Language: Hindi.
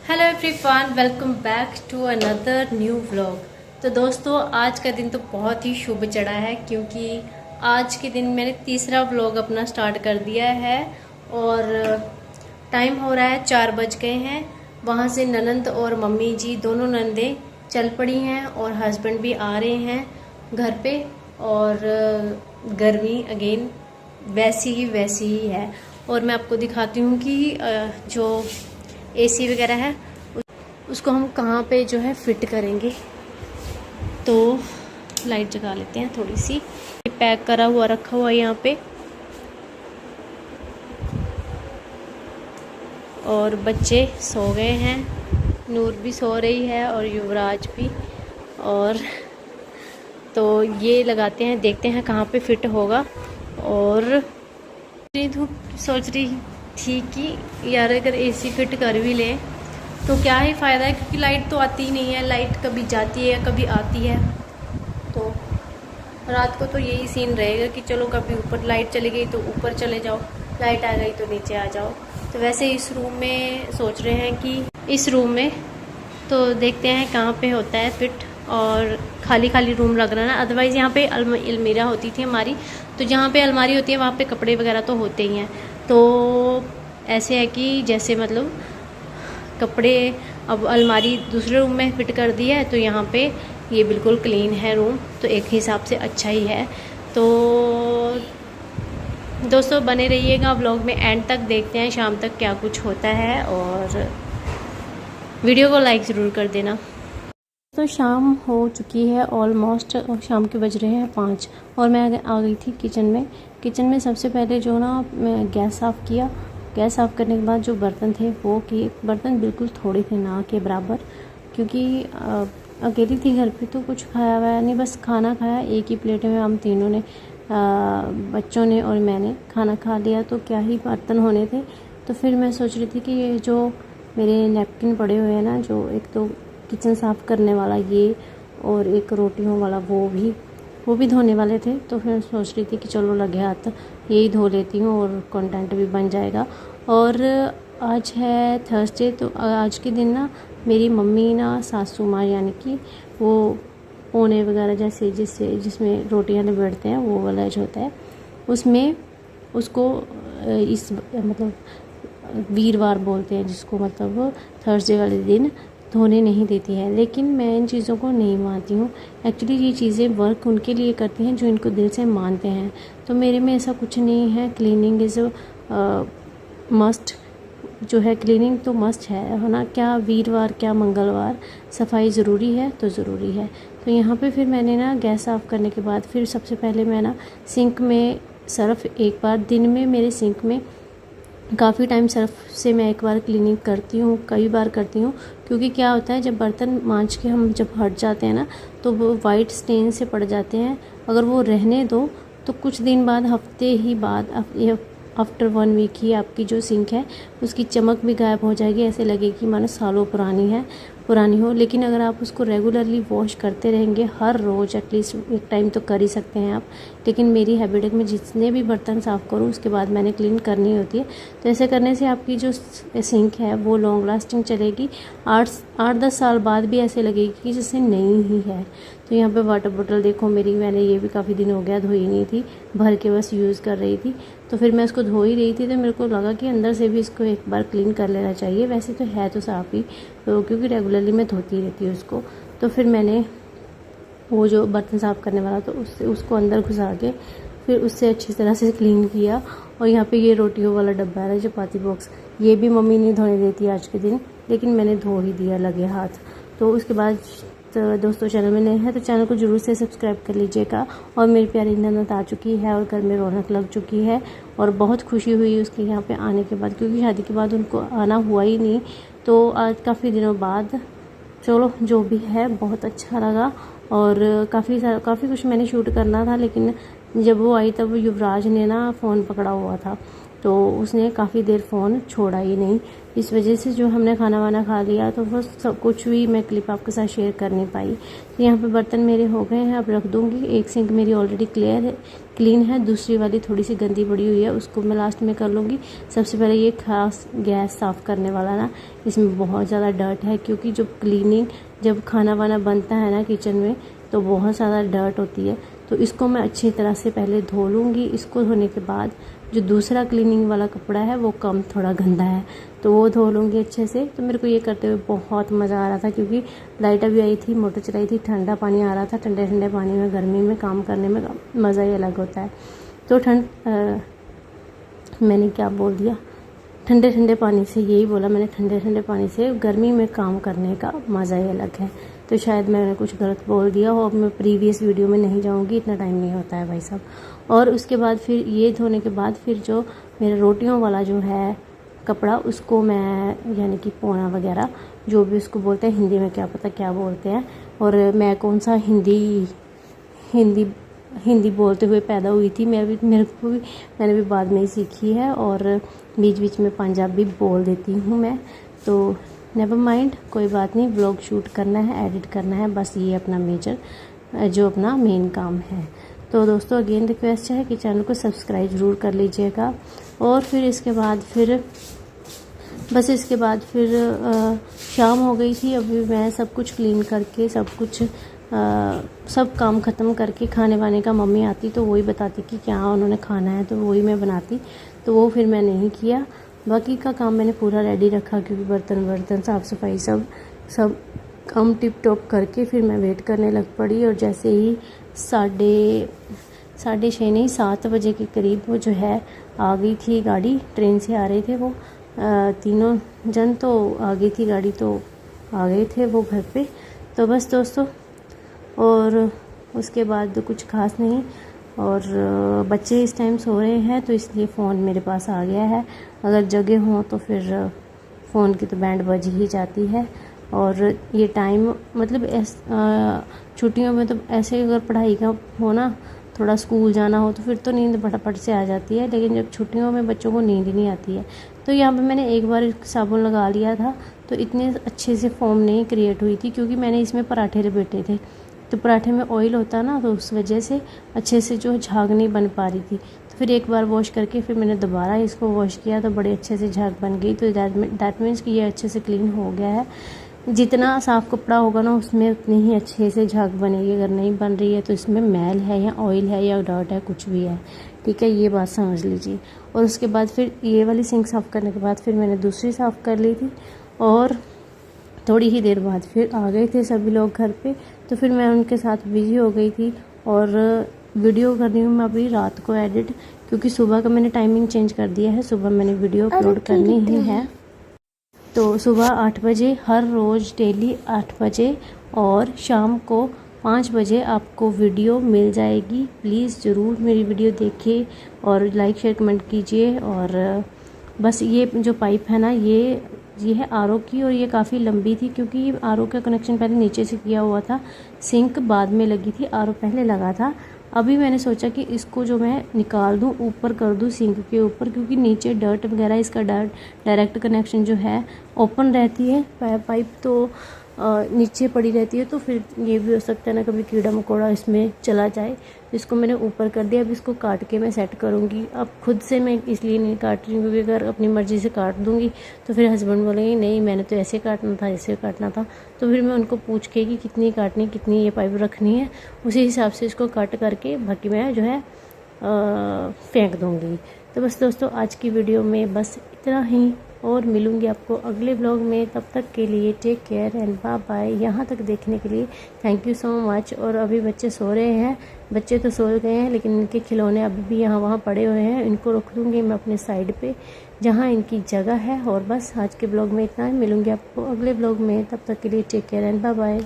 Hello everyone, welcome back to another new vlog. तो दोस्तों, आज का दिन तो बहुत ही शुभ चढ़ा है क्योंकि आज के दिन मैंने तीसरा व्लॉग अपना स्टार्ट कर दिया है और टाइम हो रहा है 4 बज गए हैं। वहाँ से ननंद और मम्मी जी दोनों नंदें चल पड़ी हैं और हस्बैंड भी आ रहे हैं घर पे। और गर्मी अगेन वैसी ही है। और मैं आपको दिखाती हूँ कि जो एसी वगैरह है उसको हम कहाँ पे जो है फिट करेंगे। तो लाइट जगा लेते हैं थोड़ी सी। पैक करा हुआ रखा हुआ है यहाँ पे और बच्चे सो गए हैं। नूर भी सो रही है और युवराज भी। और तो ये लगाते हैं, देखते हैं कहाँ पे फिट होगा। और सोच रही थी कि यार अगर एसी फिट कर भी ले तो क्या ही फ़ायदा है, क्योंकि लाइट तो आती ही नहीं है। लाइट कभी जाती है कभी आती है। तो रात को तो यही सीन रहेगा कि चलो कभी ऊपर लाइट चली गई तो ऊपर चले जाओ, लाइट आ गई तो नीचे आ जाओ। तो वैसे इस रूम में सोच रहे हैं कि इस रूम में तो देखते हैं कहाँ पे होता है फिट। और खाली रूम लग रहा है ना, अदरवाइज़ यहाँ पे अलमीरा होती थी हमारी, तो जहाँ पे अलमारी होती है वहाँ पे कपड़े वगैरह तो होते ही हैं। तो ऐसे है कि जैसे मतलब कपड़े अब अलमारी दूसरे रूम में फिट कर दी है, तो यहाँ पे ये बिल्कुल क्लीन है रूम, तो एक हिसाब से अच्छा ही है। तो दोस्तों बने रहिएगा व्लॉग में एंड तक, देखते हैं शाम तक क्या कुछ होता है और वीडियो को लाइक ज़रूर कर देना। तो शाम हो चुकी है ऑलमोस्ट, शाम के बज रहे हैं 5 और मैं आ गई थी किचन में सबसे पहले जो ना मैं गैस साफ़ किया। गैस साफ़ करने के बाद जो बर्तन थे वो कि बर्तन बिल्कुल थोड़े थे ना के बराबर, क्योंकि अकेली थी घर पे तो कुछ खाया हुआ नहीं, बस खाना खाया एक ही प्लेट में हम तीनों ने, बच्चों ने और मैंने खाना खा लिया। तो क्या ही बर्तन होने थे। तो फिर मैं सोच रही थी कि ये जो मेरे नैपकिन पड़े हुए हैं ना, जो एक तो किचन साफ़ करने वाला ये और एक रोटियों वाला वो भी धोने वाले थे। तो फिर सोच रही थी कि चलो लगे हाथ यही धो लेती हूँ और कंटेंट भी बन जाएगा। और आज है थर्सडे, तो आज के दिन ना मेरी मम्मी ना सासू माँ यानी कि वो पोने वगैरह जैसे जिसमें रोटियाँ लपेटते हैं वो वाला जो होता है उसमें उसको इस मतलब वीरवार बोलते हैं जिसको, मतलब थर्सडे वाले दिन धोने नहीं देती है। लेकिन मैं इन चीज़ों को नहीं मानती हूँ। एक्चुअली ये चीज़ें वर्क उनके लिए करती हैं जो इनको दिल से मानते हैं। तो मेरे में ऐसा कुछ नहीं है। क्लीनिंग इज़ मस्ट, जो है क्लीनिंग तो मस्ट है ना। क्या वीरवार क्या मंगलवार सफाई ज़रूरी है तो ज़रूरी है। तो यहाँ पे फिर मैंने ना गैस साफ़ करने के बाद फिर सबसे पहले मैं ना सिंक में सर्फ़, एक बार दिन में मेरे सिंक में काफ़ी टाइम सर्फ से मैं एक बार क्लीनिंग करती हूँ, कई बार करती हूँ। क्योंकि क्या होता है जब बर्तन मांज के हम जब हट जाते हैं ना तो वो वाइट स्टेन से पड़ जाते हैं। अगर वो रहने दो तो कुछ दिन बाद, हफ्ते ही बाद, आफ्टर 1 वीक ही आपकी जो सिंक है उसकी चमक भी गायब हो जाएगी। ऐसे लगेगी मानो सालों पुरानी हो। लेकिन अगर आप उसको रेगुलरली वॉश करते रहेंगे हर रोज़, एटलीस्ट एक टाइम तो कर ही सकते हैं आप। लेकिन मेरी हैबिट है कि मैं जितने भी बर्तन साफ़ करूँ उसके बाद मैंने क्लीन करनी होती है। तो ऐसे करने से आपकी जो सिंक है वो लॉन्ग लास्टिंग चलेगी। 8-10 साल बाद भी ऐसे लगेगी कि जैसे नई ही है। तो यहाँ पे वाटर बोतल देखो मेरी, मैंने ये भी काफ़ी दिन हो गया धोई नहीं थी, भर के बस यूज़ कर रही थी। तो फिर मैं इसको धो ही रही थी तो मेरे को लगा कि अंदर से भी इसको एक बार क्लीन कर लेना चाहिए। वैसे तो है तो साफ़ ही, तो क्योंकि रेगुलरली मैं धोती रहती हूँ उसको। तो फिर मैंने वो जो बर्तन साफ़ करने वाला तो उसको अंदर घुसा के फिर उससे अच्छी तरह से क्लीन किया। और यहाँ पे ये रोटियों वाला डब्बा है, चपाती बॉक्स, ये भी मम्मी नहीं धोने देती आज के दिन, लेकिन मैंने धो ही दिया लगे हाथ। तो उसके बाद तो दोस्तों चैनल में नए हैं तो चैनल को ज़रूर से सब्सक्राइब कर लीजिएगा। और मेरी प्यारी ननद आ चुकी है और घर में रौनक लग चुकी है और बहुत खुशी हुई उसके यहाँ पे आने के बाद, क्योंकि शादी के बाद उनको आना हुआ ही नहीं। तो आज काफ़ी दिनों बाद, चलो जो भी है बहुत अच्छा लगा। और काफ़ी कुछ मैंने शूट करना था, लेकिन जब वो आई तब युवराज ने ना फ़ोन पकड़ा हुआ था तो उसने काफ़ी देर फ़ोन छोड़ा ही नहीं। इस वजह से जो हमने खाना वाना खा लिया तो वो सब कुछ भी मैं क्लिप आपके साथ शेयर कर नहीं पाई। तो यहाँ पे बर्तन मेरे हो गए हैं, अब रख दूँगी। एक सिंक मेरी ऑलरेडी क्लीन है, दूसरी वाली थोड़ी सी गंदी पड़ी हुई है, उसको मैं लास्ट में कर लूँगी। सबसे पहले ये खास गैस साफ़ करने वाला ना, इसमें बहुत ज़्यादा डर्ट है, क्योंकि जब खाना वाना बनता है ना किचन में तो बहुत ज़्यादा डर्ट होती है। तो इसको मैं अच्छी तरह से पहले धो लूँगी। इसको धोने के बाद जो दूसरा क्लीनिंग वाला कपड़ा है वो कम थोड़ा गंदा है, तो वो धो लूँगी अच्छे से। तो मेरे को ये करते हुए बहुत मज़ा आ रहा था, क्योंकि लाइट अभी आई थी, मोटर चलाई थी, ठंडा पानी आ रहा था। ठंडे ठंडे पानी में गर्मी में काम करने में मज़ा ही अलग होता है। तो मैंने क्या बोल दिया, ठंडे ठंडे पानी से, यही बोला मैंने, ठंडे ठंडे पानी से गर्मी में काम करने का मज़ा ही अलग है। तो शायद मैंने कुछ गलत बोल दिया हो, अब मैं प्रीवियस वीडियो में नहीं जाऊंगी, इतना टाइम नहीं होता है भाई साहब। और उसके बाद फिर ये धोने के बाद फिर जो मेरा रोटियों वाला जो है कपड़ा, उसको मैं यानी कि पोना वगैरह जो भी उसको बोलते हैं, हिंदी में क्या पता क्या बोलते हैं, और मैं कौन सा हिंदी बोलते हुए पैदा हुई थी, मैंने भी बाद में ही सीखी है, और बीच बीच में पंजाबी बोल देती हूँ मैं। तो नेवर माइंड, कोई बात नहीं, व्लॉग शूट करना है, एडिट करना है, बस ये अपना अपना मेन काम है। तो दोस्तों अगेन रिक्वेस्ट है कि चैनल को सब्सक्राइब ज़रूर कर लीजिएगा। और फिर इसके बाद फिर शाम हो गई थी। अभी मैं सब कुछ क्लीन करके सब काम ख़त्म करके, खाने वाने का मम्मी आती तो वही बताती कि क्या उन्होंने खाना है, तो वही मैं बनाती, तो वो फिर मैं नहीं किया। बाकी का काम मैंने पूरा रेडी रखा, क्योंकि बर्तन साफ़ सफाई सब काम टिप टॉप करके फिर मैं वेट करने लग पड़ी। और जैसे ही 7 बजे के करीब वो जो है आ गई थी गाड़ी, ट्रेन से आ रहे थे वो तीनों जन, तो आ गई थी गाड़ी, तो आ गए थे वो घर पे। तो बस दोस्तों, और उसके बाद कुछ खास नहीं। और बच्चे इस टाइम सो रहे हैं, तो इसलिए फ़ोन मेरे पास आ गया है। अगर जगह हों तो फिर फ़ोन की तो बैंड बज ही जाती है। और ये टाइम मतलब छुट्टियों में तो ऐसे अगर पढ़ाई का हो ना, थोड़ा स्कूल जाना हो, तो फिर तो नींद फटाफट से आ जाती है, लेकिन जब छुट्टियों में बच्चों को नींद ही नहीं आती है। तो यहाँ पे मैंने एक बार साबुन लगा लिया था, तो इतने अच्छे से फोम नहीं क्रिएट हुई थी, क्योंकि मैंने इसमें पराठे लपेटे थे, तो पराठे में ऑयल होता है ना, तो उस वजह से अच्छे से जो झाग नहीं बन पा रही थी। तो फिर एक बार वॉश करके फिर मैंने दोबारा इसको वॉश किया, तो बड़े अच्छे से झाग बन गई। तो दैट मीन्स कि ये अच्छे से क्लीन हो गया है। जितना साफ़ कपड़ा होगा ना, उसमें उतनी ही अच्छे से झाग बनेगी। अगर नहीं बन रही है तो इसमें मैल है या ऑयल है या डर्ट है, कुछ भी है, ठीक है, ये बात समझ लीजिए। और उसके बाद फिर ये वाली सिंक साफ़ करने के बाद फिर मैंने दूसरी साफ़ कर ली थी। और थोड़ी ही देर बाद फिर आ गए थे सभी लोग घर पे, तो फिर मैं उनके साथ बिजी हो गई थी। और वीडियो कर रही हूँ मैं अभी रात को एडिट, क्योंकि सुबह का मैंने टाइमिंग चेंज कर दिया है, सुबह मैंने वीडियो अपलोड करनी ही है। तो सुबह 8 बजे, हर रोज़ डेली 8 बजे, और शाम को 5 बजे आपको वीडियो मिल जाएगी। प्लीज़ ज़रूर मेरी वीडियो देखिए और लाइक शेयर कमेंट कीजिए। और बस ये जो पाइप है ना, ये है आरओ की, और ये काफ़ी लंबी थी, क्योंकि आरओ का कनेक्शन पहले नीचे से किया हुआ था, सिंक बाद में लगी थी, आरओ पहले लगा था। अभी मैंने सोचा कि इसको जो मैं निकाल दूं, ऊपर कर दूं सिंक के ऊपर, क्योंकि नीचे डर्ट वगैरह, इसका डायरेक्ट कनेक्शन जो है ओपन रहती है, पाइप तो नीचे पड़ी रहती है, तो फिर ये भी हो सकता है ना कभी कीड़ा मकोड़ा इसमें चला जाए। इसको मैंने ऊपर कर दिया। अब इसको काट के मैं सेट करूँगी। अब खुद से मैं इसलिए नहीं काट रही हूँ, क्योंकि अगर अपनी मर्ज़ी से काट दूँगी तो फिर हस्बैंड बोलेंगे नहीं मैंने तो ऐसे काटना था, ऐसे काटना था। तो फिर मैं उनको पूछ के कि कितनी काटनी, कितनी ये पाइप रखनी है, उसी हिसाब से इसको कट करके बाकी मैं जो है फेंक दूँगी। तो बस दोस्तों, आज की वीडियो में बस इतना ही, और मिलूंगी आपको अगले ब्लॉग में। तब तक के लिए take care and bye bye. यहाँ तक देखने के लिए थैंक यू सो मच। और अभी बच्चे सो रहे हैं, बच्चे तो सो गए हैं, लेकिन इनके खिलौने अभी भी यहाँ वहाँ पड़े हुए हैं। इनको रख दूँगी मैं अपने साइड पे जहाँ इनकी जगह है। और बस आज के ब्लॉग में इतना ही, मिलूंगी आपको अगले ब्लॉग में। तब तक के लिए take care and bye bye.